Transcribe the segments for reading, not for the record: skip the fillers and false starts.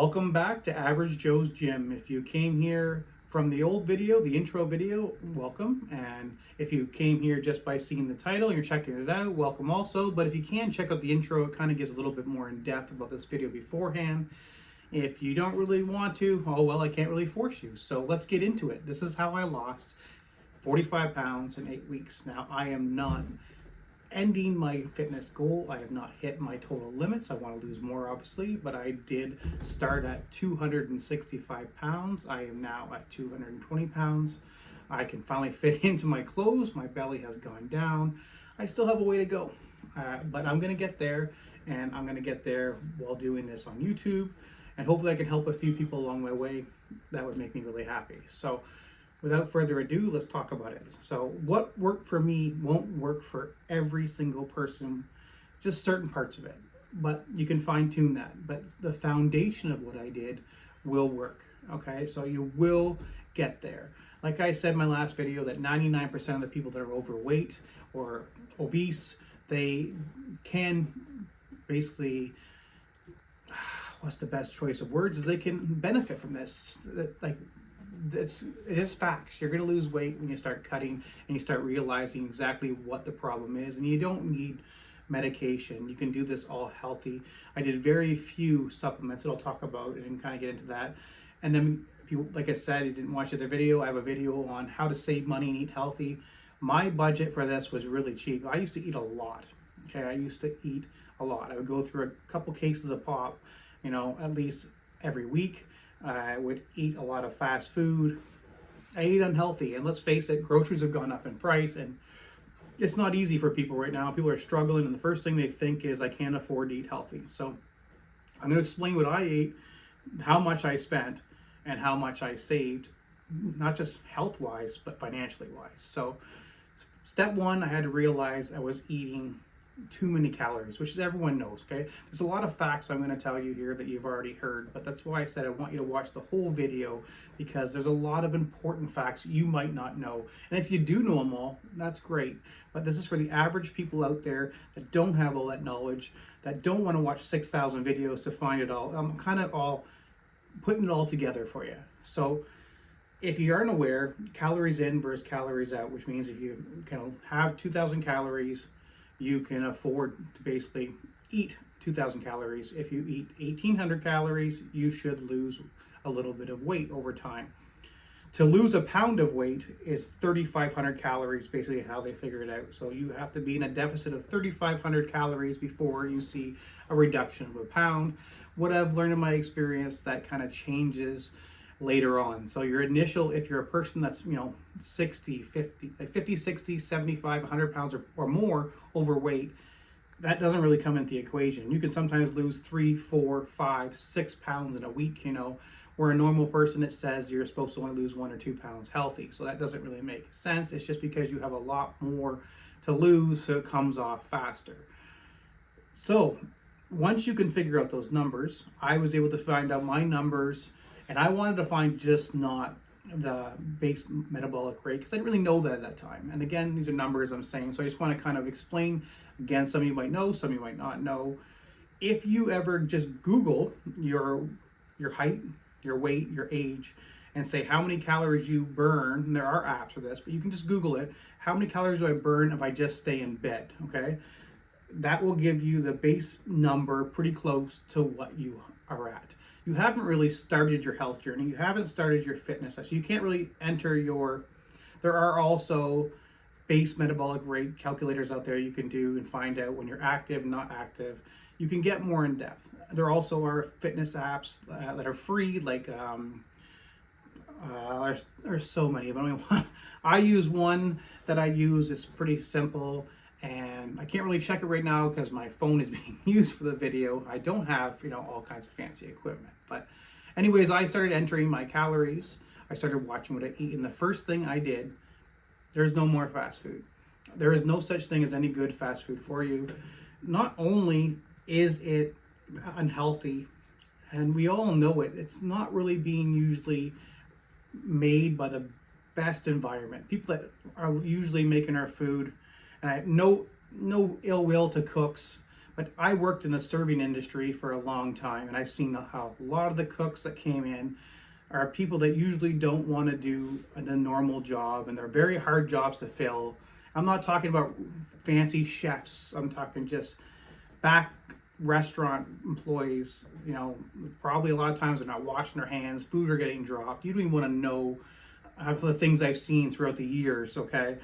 Welcome back to Average Joe's Gym. If you came here from the old video, the intro video, welcome. And if you came here just by seeing the title and you're checking it out, welcome also. But if you can, check out the intro. It kind of gives a little bit more in depth about this video beforehand. If you don't really want to, oh well, I can't really force you. So let's get into it. This is how I lost 45 pounds in 8 weeks. Now, I am not ending my fitness goal. I have not hit my total limits. I want to lose more, obviously, but I did start at 265 pounds. I am now at 220 pounds. I can finally fit into my clothes. My belly has gone down. I still have a way to go, but I'm going to get there, and I'm going to get there while doing this on YouTube, and hopefully I can help a few people along my way. That would make me really happy. So without further ado, let's talk about it. So what worked for me won't work for every single person, just certain parts of it. But you can fine tune that. But the foundation of what I did will work, okay? So you will get there. Like I said in my last video, that 99% of the people that are overweight or obese, they can basically, what's the best choice of words, is they can benefit from this. Like, it is facts. You're going to lose weight when you start cutting and you start realizing exactly what the problem is, and you don't need medication. You can do this all healthy. I did very few supplements that I'll talk about and kind of get into that. And then if you, like I said, you didn't watch the other video, I have a video on how to save money and eat healthy. My budget for this was really cheap. I used to eat a lot. Okay, I used to eat a lot. I would go through a couple cases of pop, at least every week. I would eat a lot of fast food. I eat unhealthy, and let's face it, groceries have gone up in price, and it's not easy for people right now. People are struggling, and the first thing they think is, I can't afford to eat healthy. So I'm going to explain what I ate, how much I spent, and how much I saved, not just health-wise, but financially-wise. So step one, I had to realize I was eating too many calories, which is everyone knows, okay? There's a lot of facts I'm going to tell you here that you've already heard, but that's why I said I want you to watch the whole video, because there's a lot of important facts you might not know. And if you do know them all, that's great. But this is for the average people out there that don't have all that knowledge, that don't want to watch 6,000 videos to find it all. I'm kind of all putting it all together for you. So if you aren't aware, calories in versus calories out, which means if you can have 2,000 calories, you can afford to basically eat 2,000 calories. If you eat 1,800 calories, you should lose a little bit of weight over time. To lose a pound of weight is 3,500 calories, basically how they figure it out. So you have to be in a deficit of 3,500 calories before you see a reduction of a pound. What I've learned in my experience, that kind of changes later on. So your initial, if you're a person that's 60, 60, 75, 100 pounds or more overweight, that doesn't really come into the equation. You can sometimes lose 3, 4, 5, 6 pounds in a week, where a normal person, it says you're supposed to only lose 1 or 2 pounds healthy. So that doesn't really make sense. It's just because you have a lot more to lose, so it comes off faster. So once you can figure out those numbers, I was able to find out my numbers. And I wanted to find just not the base metabolic rate, because I didn't really know that at that time. And again, these are numbers I'm saying, so I just want to kind of explain. Again, some of you might know, some of you might not know. If you ever just Google your height, your weight, your age, and say how many calories you burn, and there are apps for this, but you can just Google it. How many calories do I burn if I just stay in bed, okay? That will give you the base number pretty close to what you are at. You haven't really started your health journey. You haven't started your fitness. So you can't really enter there are also base metabolic rate calculators out there you can do and find out when you're active, not active. You can get more in depth. There also are fitness apps that are free, like there's so many of them. I use one that I use. It's pretty simple. And I can't really check it right now because my phone is being used for the video. I don't have, all kinds of fancy equipment. But anyways, I started entering my calories. I started watching what I eat. And the first thing I did, there's no more fast food. There is no such thing as any good fast food for you. Not only is it unhealthy, and we all know it, it's not really being usually made by the best environment. People that are usually making our food, and I no ill will to cooks, But I worked in the serving industry for a long time, and I've seen how a lot of the cooks that came in are people that usually don't want to do the normal job, and they're very hard jobs to fill. I'm not talking about fancy chefs. I'm talking just back restaurant employees. You know, probably a lot of times they're not washing their hands. Food are getting dropped. You don't even want to know the things I've seen throughout the years. Okay,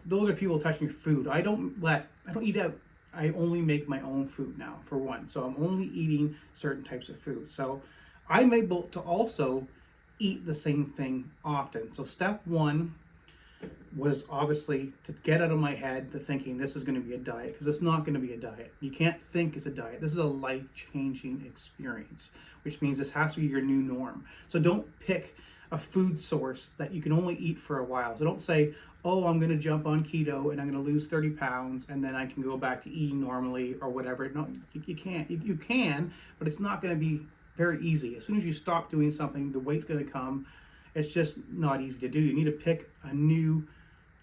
those are people touching your food. I don't eat out. I only make my own food now, for one. So I'm only eating certain types of food. So I'm able to also eat the same thing often. So step one was obviously to get out of my head the thinking this is going to be a diet, because it's not going to be a diet. You can't think it's a diet. This is a life-changing experience, which means this has to be your new norm. So don't pick a food source that you can only eat for a while. So don't say, oh, I'm going to jump on keto and I'm going to lose 30 pounds and then I can go back to eating normally or whatever. No, you can't. You can, but it's not going to be very easy. As soon as you stop doing something, the weight's going to come. It's just not easy to do. You need to pick a new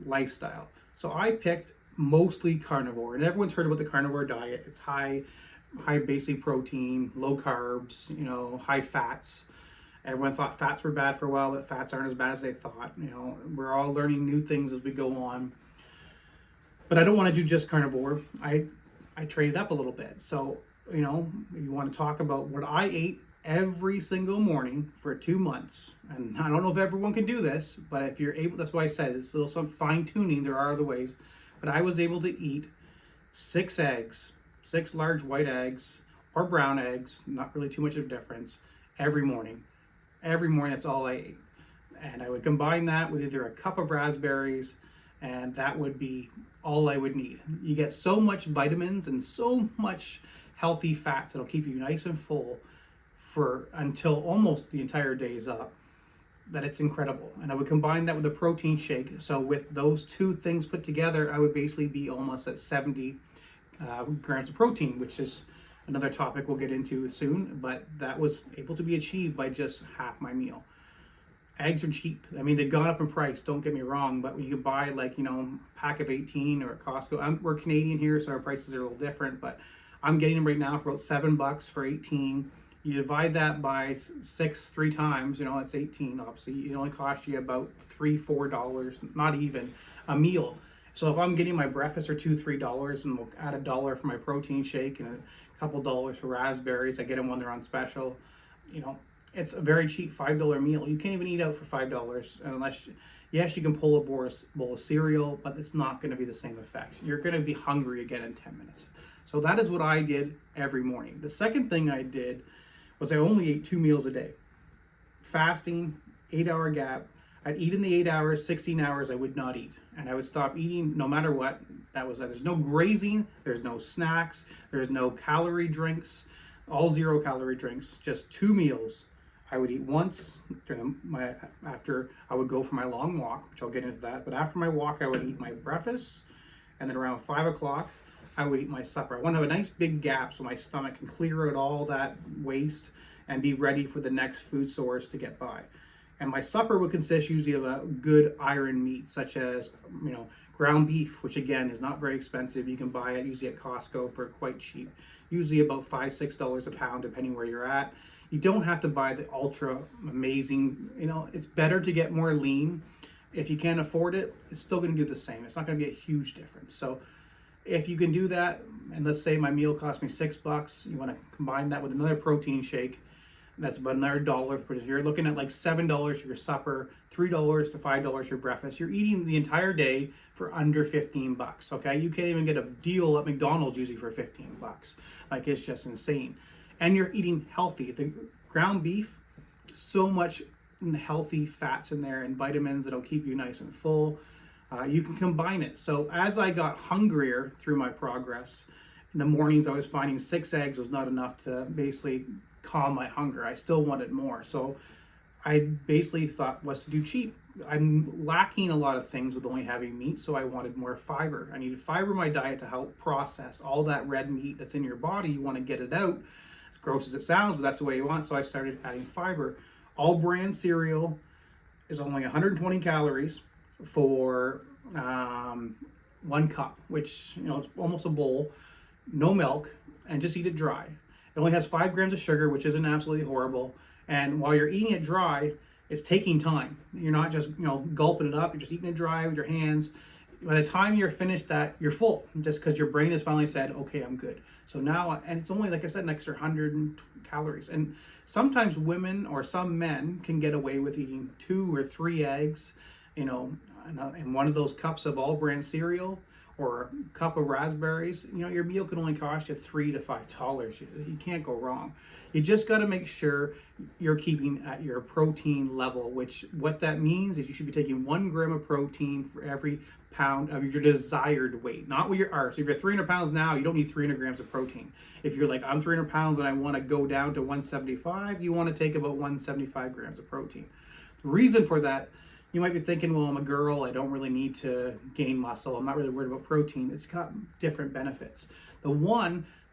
lifestyle. So I picked mostly carnivore, and everyone's heard about the carnivore diet. It's high basic protein, low carbs, you know, high fats. Everyone thought fats were bad for a while, but fats aren't as bad as they thought. You know, we're all learning new things as we go on. But I don't want to do just carnivore. I traded up a little bit. So, you know, you want to talk about what I ate every single morning for 2 months. And I don't know if everyone can do this, but if you're able, that's why I said it's still some fine tuning. There are other ways. But I was able to eat 6 eggs, 6 large white eggs or brown eggs, not really too much of a difference, every morning. Every morning, that's all I ate. And I would combine that with either a cup of raspberries, and that would be all I would need. You get so much vitamins and so much healthy fats that'll keep you nice and full for until almost the entire day is up, that it's incredible. And I would combine that with a protein shake. So with those two things put together, I would basically be almost at 70 grams of protein, which is another topic we'll get into soon, but that was able to be achieved by just half my meal. Eggs are cheap. I mean, they've gone up in price, don't get me wrong, but when you buy like, you know, a pack of 18 or at Costco, we're Canadian here, so our prices are a little different, but I'm getting them right now for about $7 for 18. You divide that by 3 times, you know, it's 18. Obviously, it only costs you about $3-4, not even a meal. So if I'm getting my breakfast for $2-3, and we'll add $1 for my protein shake and a couple dollars for raspberries, I get them when they're on special. You know, it's a very cheap $5 meal. You can't even eat out for $5 unless, yes, you can pull a bowl of cereal, but it's not going to be the same effect. You're going to be hungry again in 10 minutes. So that is what I did every morning. The second thing I did was I only ate 2 meals a day. Fasting, 8-hour gap. I'd eat in the 8 hours, 16 hours I would not eat. And I would stop eating no matter what. That was there's no grazing, there's no snacks, there's no calorie drinks, all 0 calorie drinks, just 2 meals. I would eat once after I would go for my long walk, which I'll get into that. But after my walk, I would eat my breakfast, and then around 5 o'clock, I would eat my supper. I want to have a nice big gap so my stomach can clear out all that waste and be ready for the next food source to get by. And my supper would consist usually of a good iron meat, such as, you know, ground beef, which again is not very expensive. You can buy it usually at Costco for quite cheap, usually about $5-6 a pound, depending where you're at. You don't have to buy the ultra amazing, you know, it's better to get more lean. If you can't afford it, it's still going to do the same. It's not going to be a huge difference. So if you can do that, and let's say my meal cost me $6, you want to combine that with another protein shake, that's about another $1, because you're looking at like $7 for your supper, $3 to $5 for breakfast. You're eating the entire day for under $15. Okay, you can't even get a deal at McDonald's usually for $15. Like, it's just insane. And you're eating healthy. The ground beef, so much healthy fats in there and vitamins that'll keep you nice and full. You can combine it. So as I got hungrier through my progress, in the mornings I was finding 6 eggs was not enough to basically calm my hunger. I still wanted more. So I basically thought, what's to do cheap? I'm lacking a lot of things with only having meat, so I wanted more fiber. I needed fiber in my diet to help process all that red meat that's in your body. You want to get it out, as gross as it sounds, but that's the way you want. So I started adding fiber. All brand cereal is only 120 calories for 1 cup, which, you know, it's almost a bowl. No milk, and just eat it dry. It only has 5 grams of sugar, which isn't absolutely horrible. And while you're eating it dry, it's taking time. You're not just, gulping it up. You're just eating it dry with your hands. By the time you're finished that, you're full, just because your brain has finally said, okay, I'm good. So now, and it's only, like I said, an extra 100 calories. And sometimes women or some men can get away with eating 2 or 3 eggs, and one of those cups of all brand cereal, or a cup of raspberries. Your meal can only cost you $3 to $5. You can't go wrong. You just got to make sure you're keeping at your protein level, which what that means is you should be taking 1 gram of protein for every pound of your desired weight, not what you are. So if you're 300 pounds now, you don't need 300 grams of protein. If you're like, I'm 300 pounds and I want to go down to 175, you want to take about 175 grams of protein. The reason for that, you might be thinking, well, I'm a girl, I don't really need to gain muscle, I'm not really worried about protein. It's got different benefits.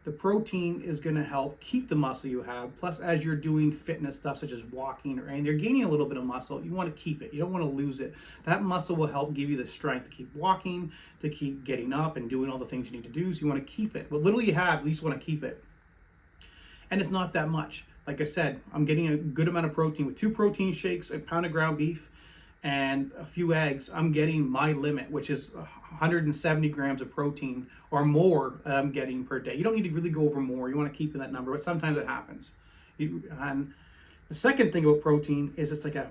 The protein is going to help keep the muscle you have. Plus, as you're doing fitness stuff such as walking and you're gaining a little bit of muscle, you want to keep it. You don't want to lose it. That muscle will help give you the strength to keep walking, to keep getting up and doing all the things you need to do. So you want to keep it. What little you have, at least want to keep it. And it's not that much. Like I said, I'm getting a good amount of protein with 2 protein shakes, a pound of ground beef, and a few eggs. I'm getting my limit, which is 170 grams of protein or more that I'm getting per day. You don't need to really go over more. You want to keep in that number, but sometimes it happens. And the second thing about protein is it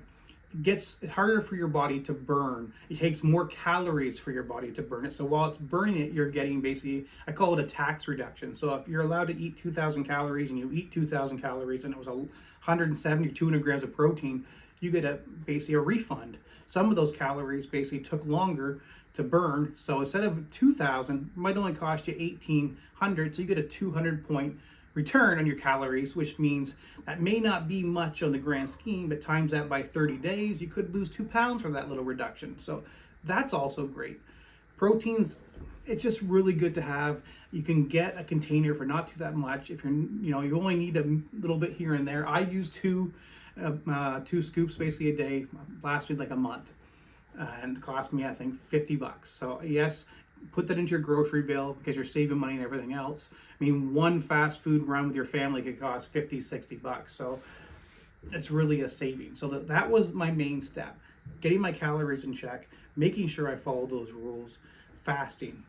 gets harder for your body to burn. It takes more calories for your body to burn it. So while it's burning it, you're getting basically, I call it a tax reduction. So if you're allowed to eat 2,000 calories and you eat 2,000 calories and it was 170 or 200 grams of protein, you get basically a refund. Some of those calories basically took longer to burn. So instead of 2,000, it might only cost you 1,800. So you get a 200-point return on your calories, which means that may not be much on the grand scheme, but times that by 30 days, you could lose 2 pounds from that little reduction. So that's also great. Proteins, it's just really good to have. You can get a container for not too that much. If you only need a little bit here and there. I use 2 scoops basically a day, lasts me like a month, and it cost me, I think, $50. So yes, put that into your grocery bill because you're saving money and everything else. I mean, one fast food run with your family could cost $50-$60. So it's really a saving. So that was my main step, getting my calories in check, making sure I followed those rules, fasting.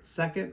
The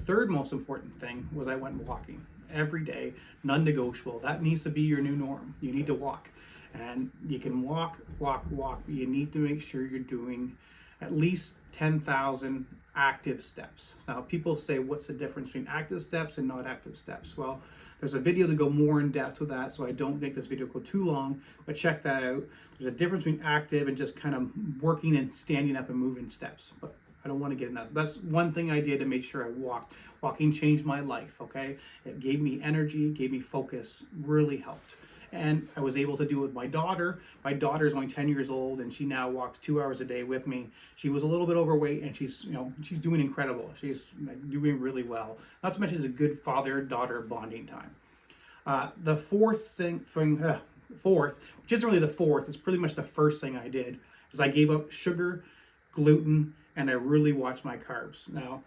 third most important thing was I went walking every day, non-negotiable. That needs to be your new norm. You need to walk, and you can walk, but you need to make sure you're doing at least 10,000 active steps. Now, people say, what's the difference between active steps and not active steps? Well, there's a video to go more in depth with that, so I don't make this video go too long, but check that out. There's a difference between active and just kind of working and standing up and moving steps, but I don't want to get in that. That's one thing I did to make sure I walked. Walking changed my life, okay? It gave me energy, gave me focus, really helped. And I was able to do it with my daughter. My daughter is only 10 years old, and she now walks 2 hours a day with me. She was a little bit overweight, and she's doing incredible. She's doing really well. Not to mention it's a good father-daughter bonding time. The fourth, which isn't really the fourth, it's pretty much the first thing I did, is I gave up sugar, gluten, and I really watched my carbs. Now,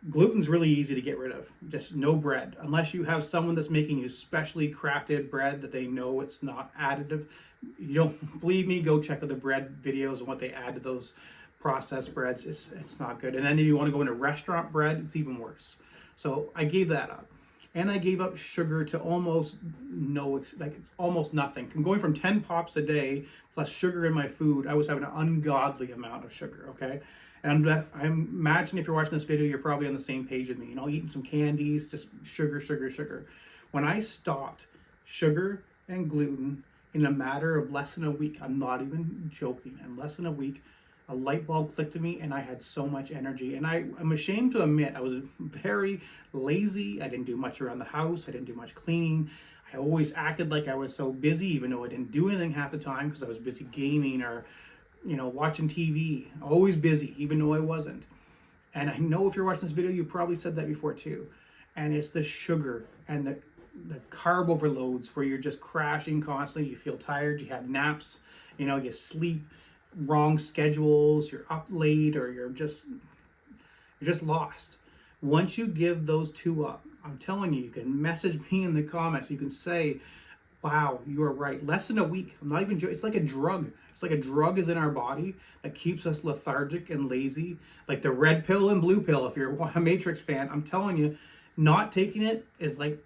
gluten's really easy to get rid of. Just no bread. Unless you have someone that's making you specially crafted bread that they know it's not additive. You don't believe me, go check out the bread videos and what they add to those processed breads. It's not good. And then if you want to go into restaurant bread, it's even worse. So I gave that up. And I gave up sugar to almost nothing. Going from 10 pops a day plus sugar in my food, I was having an ungodly amount of sugar, okay? And I imagine if you're watching this video, you're probably on the same page with me. Eating some candies, just sugar. When I stopped sugar and gluten in a matter of less than a week, I'm not even joking, in less than a week, a light bulb clicked to me and I had so much energy. And I'm ashamed to admit I was very lazy. I didn't do much around the house. I didn't do much cleaning. I always acted like I was so busy, even though I didn't do anything half the time because I was busy gaming or watching TV. Always busy, even though I wasn't. And I know if you're watching this video, you probably said that before too. And it's the sugar and the carb overloads where you're just crashing constantly. You feel tired, you have naps, you sleep, wrong schedules, you're up late, or you're just lost. Once you give those two up, I'm telling you, you can message me in the comments. You can say, wow, you are right. Less than a week. I'm not even joking. It's like a drug. It's like a drug is in our body that keeps us lethargic and lazy. Like the red pill and blue pill, if you're a Matrix fan, I'm telling you, not taking it is like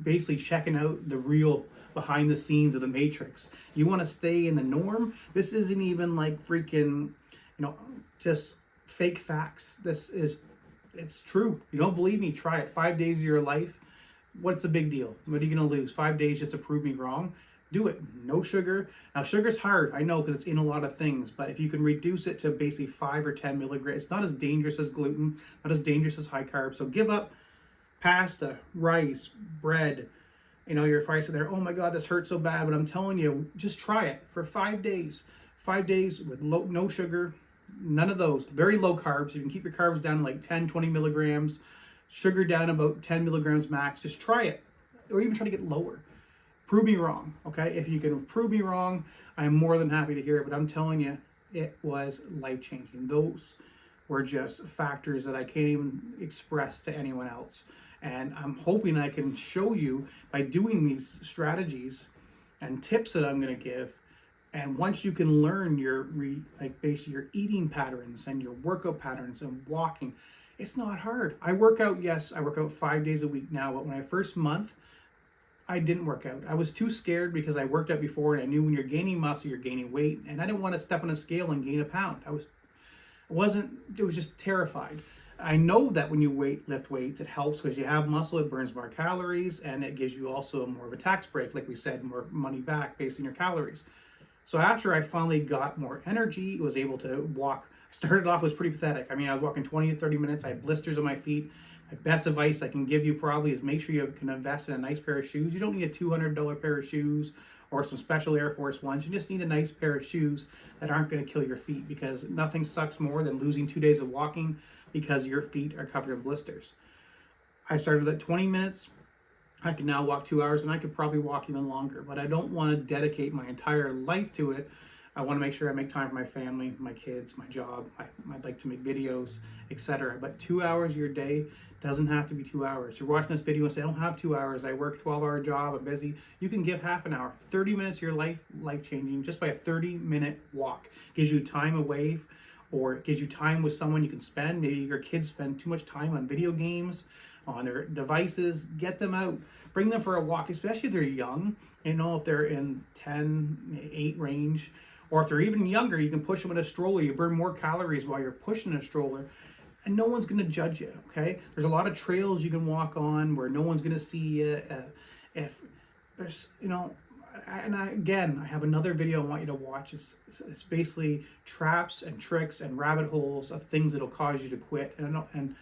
basically checking out the real behind the scenes of the Matrix. You want to stay in the norm? This isn't even like freaking, just fake facts. It's true. You don't believe me? Try it. 5 days of your life. What's the big deal? What are you going to lose? 5 days just to prove me wrong? Do it. No sugar. Now, sugar's hard. I know, because it's in a lot of things. But if you can reduce it to basically 5 or 10 milligrams, it's not as dangerous as gluten, not as dangerous as high carbs. So give up pasta, rice, bread. You're probably sitting there, oh my God, this hurts so bad. But I'm telling you, just try it for 5 days. 5 days with no sugar, none of those. Very low carbs. You can keep your carbs down to like 10, 20 milligrams. Sugar down about 10 milligrams max. Just try it, or even try to get lower. Prove me wrong, okay? If you can prove me wrong, I'm more than happy to hear it. But I'm telling you, it was life-changing. Those were just factors that I can't even express to anyone else. And I'm hoping I can show you by doing these strategies and tips that I'm going to give. And once you can learn basically your eating patterns and your workout patterns and walking, it's not hard. I work out 5 days a week now, but when I first month, I didn't work out. I was too scared because I worked out before, and I knew when you're gaining muscle, you're gaining weight, and I didn't want to step on a scale and gain a pound. I was just terrified. I know that when you lift weights, it helps because you have muscle, it burns more calories, and it gives you also more of a tax break, like we said, more money back based on your calories. So after I finally got more energy, was able to walk. Started off was pretty pathetic. I was walking 20 to 30 minutes. I had blisters on my feet. My best advice I can give you probably is make sure you can invest in a nice pair of shoes. You don't need a $200 pair of shoes or some special Air Force Ones. You just need a nice pair of shoes that aren't going to kill your feet, because nothing sucks more than losing 2 days of walking because your feet are covered in blisters. I started at 20 minutes. I can now walk 2 hours, and I could probably walk even longer, but I don't want to dedicate my entire life to it. I want to make sure I make time for my family, my kids, my job. I'd like to make videos, etc. But 2 hours of your day doesn't have to be 2 hours. You're watching this video and say, I don't have 2 hours. I work a 12-hour job. I'm busy. You can give half an hour. 30 minutes of your life-changing just by a 30-minute walk. Gives you time away, or it gives you time with someone you can spend. Maybe your kids spend too much time on video games, on their devices. Get them out. Bring them for a walk, especially if they're young. If they're in 10, 8 range. Or if they're even younger, you can push them in a stroller. You burn more calories while you're pushing a stroller, and no one's going to judge you, okay? There's a lot of trails you can walk on where no one's going to see you. If there's, again, I have another video I want you to watch. It's basically traps and tricks and rabbit holes of things that'll cause you to quit. And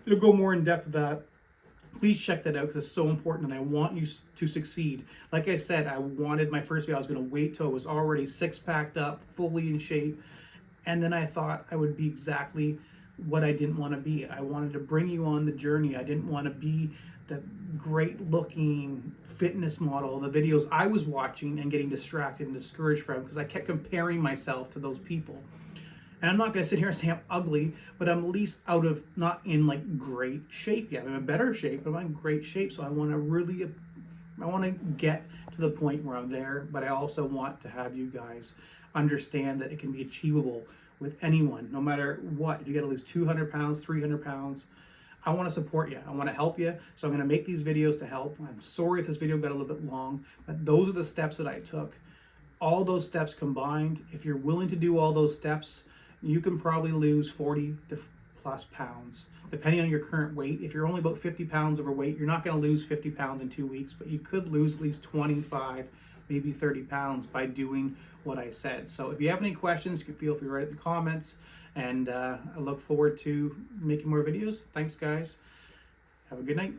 it'll go more in depth of that. Please check that out because it's so important, and I want you to succeed. Like I said, I wanted my first video, I was going to wait till it was already six-packed up, fully in shape, and then I thought I would be exactly what I didn't want to be. I wanted to bring you on the journey. I didn't want to be the great-looking fitness model, the videos I was watching and getting distracted and discouraged from, because I kept comparing myself to those people. And I'm not going to sit here and say I'm ugly, but I'm at least not in great shape yet. I'm in better shape, but I'm in great shape. So I want to get to the point where I'm there, but I also want to have you guys understand that it can be achievable with anyone, no matter what. If you got to lose 200 pounds, 300 pounds, I want to support you. I want to help you. So I'm going to make these videos to help. I'm sorry if this video got a little bit long, but those are the steps that I took. All those steps combined, if you're willing to do all those steps, you can probably lose 40 to plus pounds, depending on your current weight. If you're only about 50 pounds overweight, you're not going to lose 50 pounds in 2 weeks, but you could lose at least 25, maybe 30 pounds by doing what I said. So if you have any questions, you can feel free to write in the comments, and I look forward to making more videos. Thanks, guys. Have a good night.